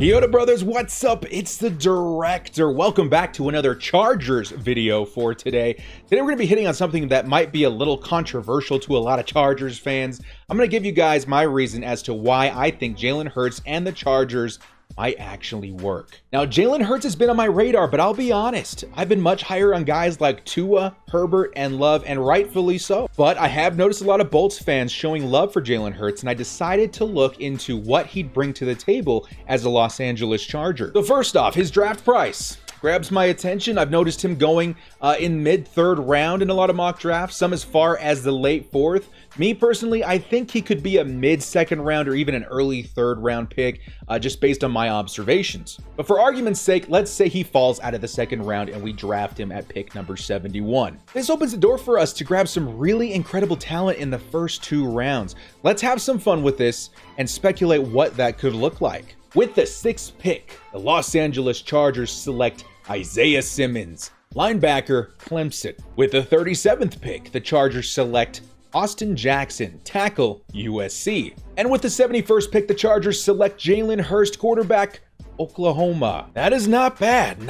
Yoda brothers, what's up? It's the director. Welcome back to another Chargers video for today. Today we're going to be hitting on something that might be a little controversial to a lot of Chargers fans. I'm going to give you guys my reason as to why I think Jalen Hurts and the Chargers might actually work. Now, Jalen Hurts has been on my radar, but I'll be honest, I've been much higher on guys like Tua, Herbert, and Love, and rightfully so. But I have noticed a lot of Bolts fans showing love for Jalen Hurts, and I decided to look into what he'd bring to the table as a Los Angeles Charger. So first off, his draft price grabs my attention. I've noticed him going in mid-third round in a lot of mock drafts, some as far as the late fourth. Me personally, I think he could be a mid-second round or even an early third round pick, just based on my observations. But for argument's sake, let's say he falls out of the second round and we draft him at pick number 71. This opens the door for us to grab some really incredible talent in the first two rounds. Let's have some fun with this and speculate what that could look like. With the 6th pick, the Los Angeles Chargers select Isaiah Simmons, linebacker, Clemson. With the 37th pick, the Chargers select Austin Jackson, tackle, USC. And with the 71st pick, the Chargers select Jalen Hurts, quarterback, Oklahoma. That is not bad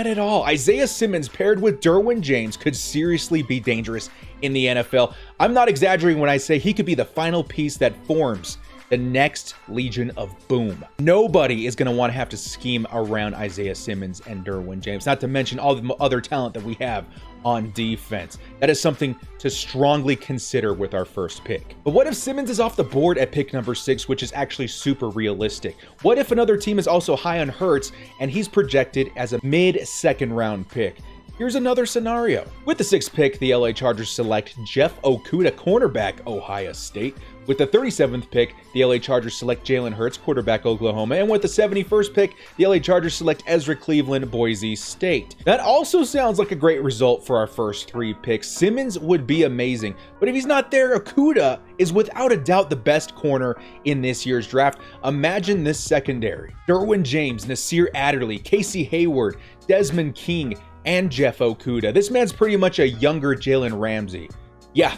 at all. Isaiah Simmons paired with Derwin James could seriously be dangerous in the NFL. I'm not exaggerating when I say he could be the final piece that forms the next Legion of Boom. Nobody is going to want to have to scheme around Isaiah Simmons and Derwin James, not to mention all the other talent that we have on defense. That is something to strongly consider with our first pick. But what if Simmons is off the board at pick number 6, which is actually super realistic? What if another team is also high on Hurts and he's projected as a mid-second round pick? Here's another scenario. With the 6th pick, the LA Chargers select Jeff Okudah, cornerback, Ohio State. With the 37th pick, the LA Chargers select Jalen Hurts, quarterback, Oklahoma. And with the 71st pick, the LA Chargers select Ezra Cleveland, Boise State. That also sounds like a great result for our first 3 picks. Simmons would be amazing, but if he's not there, Okudah is without a doubt the best corner in this year's draft. Imagine this secondary: Derwin James, Nasir Adderley, Casey Hayward, Desmond King, and Jeff Okudah. This man's pretty much a younger Jalen Ramsey. Yeah,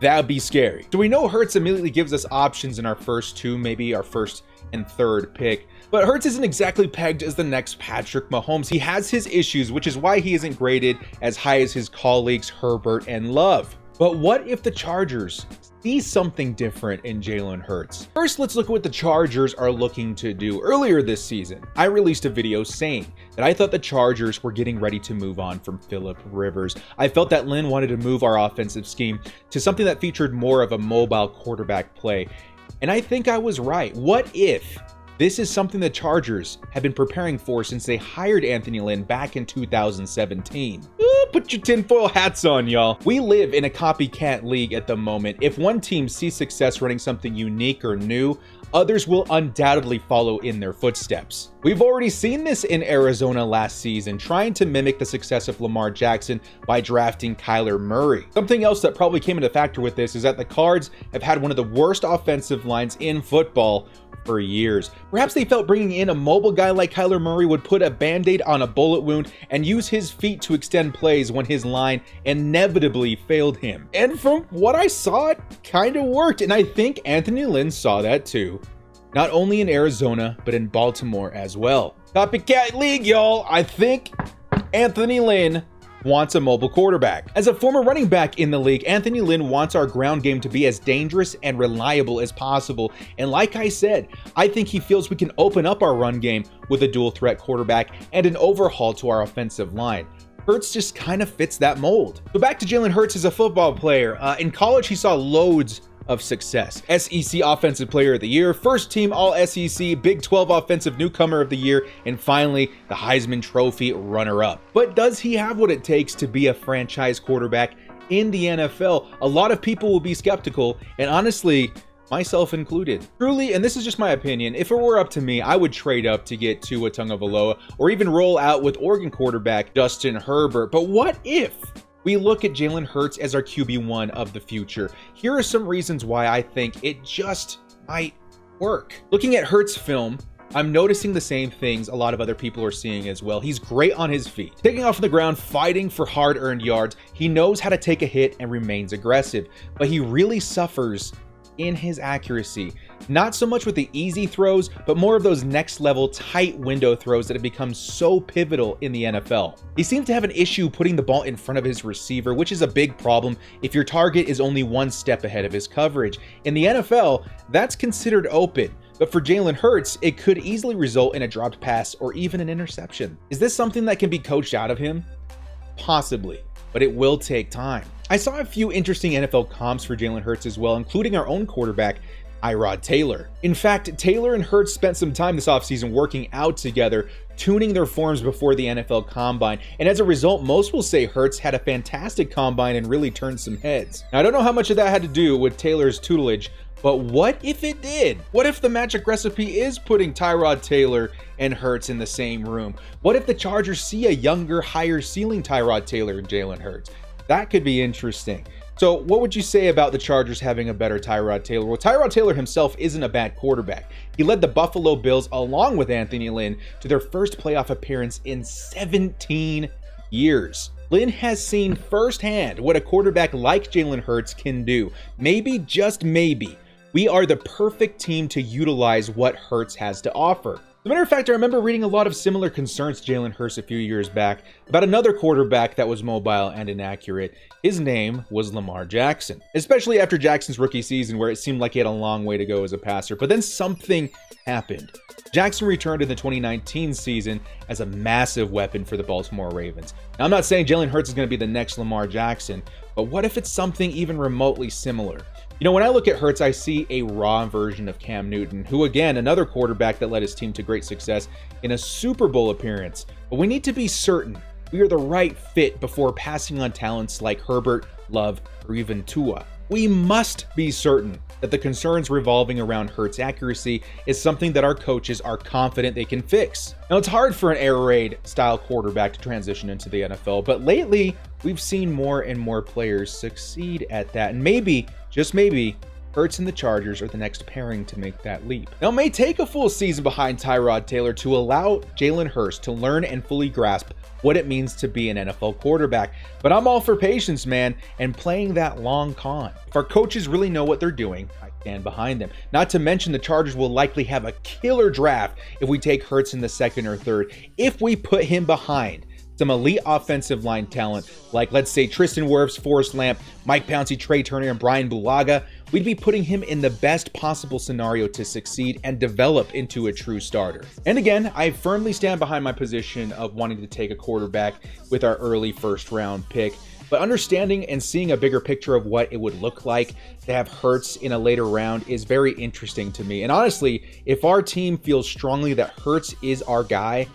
that'd be scary. So we know Hurts immediately gives us options in our first 2, maybe our first and 3rd pick. But Hurts isn't exactly pegged as the next Patrick Mahomes. He has his issues, which is why he isn't graded as high as his colleagues Herbert and Love. But what if the Chargers see something different in Jalen Hurts? First, let's look at what the Chargers are looking to do. Earlier this season, I released a video saying that I thought the Chargers were getting ready to move on from Phillip Rivers. I felt that Lynn wanted to move our offensive scheme to something that featured more of a mobile quarterback play. And I think I was right. What if this is something the Chargers have been preparing for since they hired Anthony Lynn back in 2017? Put your tinfoil hats on, y'all. We live in a copycat league at the moment. If one team sees success running something unique or new, others will undoubtedly follow in their footsteps. We've already seen this in Arizona last season, trying to mimic the success of Lamar Jackson by drafting Kyler Murray. Something else that probably came into factor with this is that the Cards have had one of the worst offensive lines in football for years. Perhaps they felt bringing in a mobile guy like Kyler Murray would put a band-aid on a bullet wound and use his feet to extend plays when his line inevitably failed him. And from what I saw, it kind of worked, and I think Anthony Lynn saw that too. Not only in Arizona, but in Baltimore as well. Copycat league, y'all. I think Anthony Lynn wants a mobile quarterback. As a former running back in the league, Anthony Lynn wants our ground game to be as dangerous and reliable as possible. And like I said, I think he feels we can open up our run game with a dual threat quarterback and an overhaul to our offensive line. Hurts just kind of fits that mold. So back to Jalen Hurts as a football player. In college, he saw loads of success. SEC Offensive Player of the Year, first team All-SEC, Big 12 Offensive Newcomer of the Year, and finally, the Heisman Trophy runner-up. But does he have what it takes to be a franchise quarterback in the NFL? A lot of people will be skeptical, and honestly, myself included. Truly, and this is just my opinion, if it were up to me, I would trade up to get Tua Tagovailoa or even roll out with Oregon quarterback Justin Herbert. But what if we look at Jalen Hurts as our QB1 of the future? Here are some reasons why I think it just might work. Looking at Hurts' film, I'm noticing the same things a lot of other people are seeing as well. He's great on his feet, taking off the ground, fighting for hard-earned yards. He knows how to take a hit and remains aggressive, but he really suffers in his accuracy. Not so much with the easy throws, but more of those next level tight window throws that have become so pivotal in the NFL. He seems to have an issue putting the ball in front of his receiver, which is a big problem if your target is only one step ahead of his coverage. In the NFL, that's considered open. But for Jalen Hurts, it could easily result in a dropped pass or even an interception. Is this something that can be coached out of him? Possibly, but it will take time. I saw a few interesting NFL comps for Jalen Hurts as well, including our own quarterback, Tyrod Taylor. In fact, Taylor and Hurts spent some time this offseason working out together, tuning their forms before the NFL Combine, and as a result, most will say Hurts had a fantastic Combine and really turned some heads. Now, I don't know how much of that had to do with Taylor's tutelage, but what if it did? What if the magic recipe is putting Tyrod Taylor and Hurts in the same room? What if the Chargers see a younger, higher ceiling Tyrod Taylor and Jalen Hurts? That could be interesting. So what would you say about the Chargers having a better Tyrod Taylor? Well, Tyrod Taylor himself isn't a bad quarterback. He led the Buffalo Bills along with Anthony Lynn to their first playoff appearance in 17 years. Lynn has seen firsthand what a quarterback like Jalen Hurts can do. Maybe, just maybe, we are the perfect team to utilize what Hurts has to offer. As a matter of fact, I remember reading a lot of similar concerns to Jalen Hurts a few years back about another quarterback that was mobile and inaccurate. His name was Lamar Jackson, especially after Jackson's rookie season where it seemed like he had a long way to go as a passer. But then something happened. Jackson returned in the 2019 season as a massive weapon for the Baltimore Ravens. Now, I'm not saying Jalen Hurts is going to be the next Lamar Jackson, but what if it's something even remotely similar? You know, when I look at Hurts, I see a raw version of Cam Newton, who again, another quarterback that led his team to great success in a Super Bowl appearance. But we need to be certain we are the right fit before passing on talents like Herbert, Love, or even Tua. We must be certain that the concerns revolving around Hurts' accuracy is something that our coaches are confident they can fix. Now, it's hard for an air raid style quarterback to transition into the NFL, but lately we've seen more and more players succeed at that. And maybe, just maybe, Hurts and the Chargers are the next pairing to make that leap. Now, it may take a full season behind Tyrod Taylor to allow Jalen Hurts to learn and fully grasp what it means to be an NFL quarterback, but I'm all for patience, man, and playing that long con. If our coaches really know what they're doing, I stand behind them. Not to mention the Chargers will likely have a killer draft if we take Hurts in the second or third, if we put him behind some elite offensive line talent, like let's say Tristan Wirfs, Forrest Lamp, Mike Pouncey, Trey Turner, and Brian Bulaga. We'd be putting him in the best possible scenario to succeed and develop into a true starter. And again, I firmly stand behind my position of wanting to take a quarterback with our early first round pick, but understanding and seeing a bigger picture of what it would look like to have Hurts in a later round is very interesting to me. And honestly, if our team feels strongly that Hurts is our guy,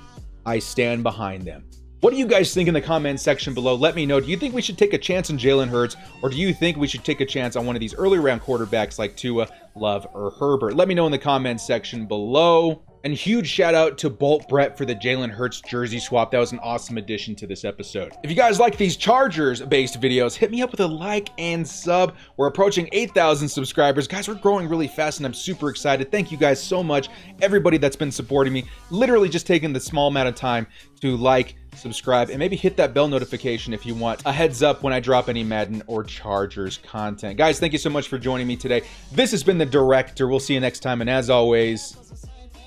I stand behind them. What do you guys think in the comment section below? Let me know. Do you think we should take a chance on Jalen Hurts, or do you think we should take a chance on one of these early round quarterbacks like Tua, Love, or Herbert? Let me know in the comment section below. And huge shout out to Bolt Brett for the Jalen Hurts jersey swap. That was an awesome addition to this episode. If you guys like these Chargers-based videos, hit me up with a like and sub. We're approaching 8,000 subscribers. Guys, we're growing really fast and I'm super excited. Thank you guys so much. Everybody that's been supporting me, literally just taking the small amount of time to like, subscribe, and maybe hit that bell notification if you want a heads up when I drop any Madden or Chargers content. Guys, thank you so much for joining me today. This has been The Director. We'll see you next time, and as always,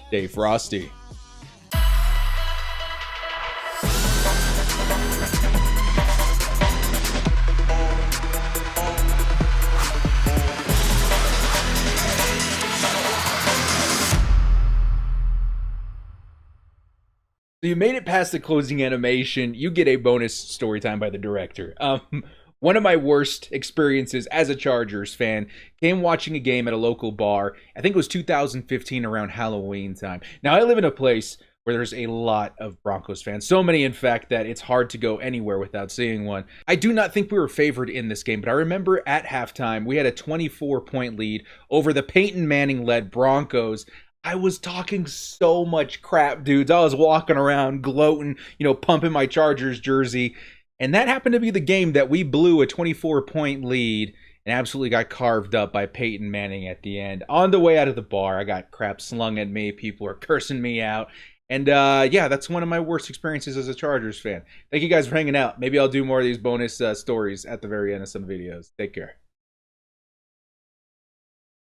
stay frosty. So you made it past the closing animation. You get a bonus story time by the director. One of my worst experiences as a Chargers fan came watching a game at a local bar. I think it was 2015 around Halloween time. Now, I live in a place where there's a lot of Broncos fans. So many, in fact, that it's hard to go anywhere without seeing one. I do not think we were favored in this game, but I remember at halftime, we had a 24-point lead over the Peyton Manning-led Broncos. I was talking so much crap, dudes. I was walking around gloating, pumping my Chargers jersey. And that happened to be the game that we blew a 24-point lead and absolutely got carved up by Peyton Manning at the end. On the way out of the bar, I got crap slung at me. People were cursing me out. And yeah, that's one of my worst experiences as a Chargers fan. Thank you guys for hanging out. Maybe I'll do more of these bonus stories at the very end of some videos. Take care.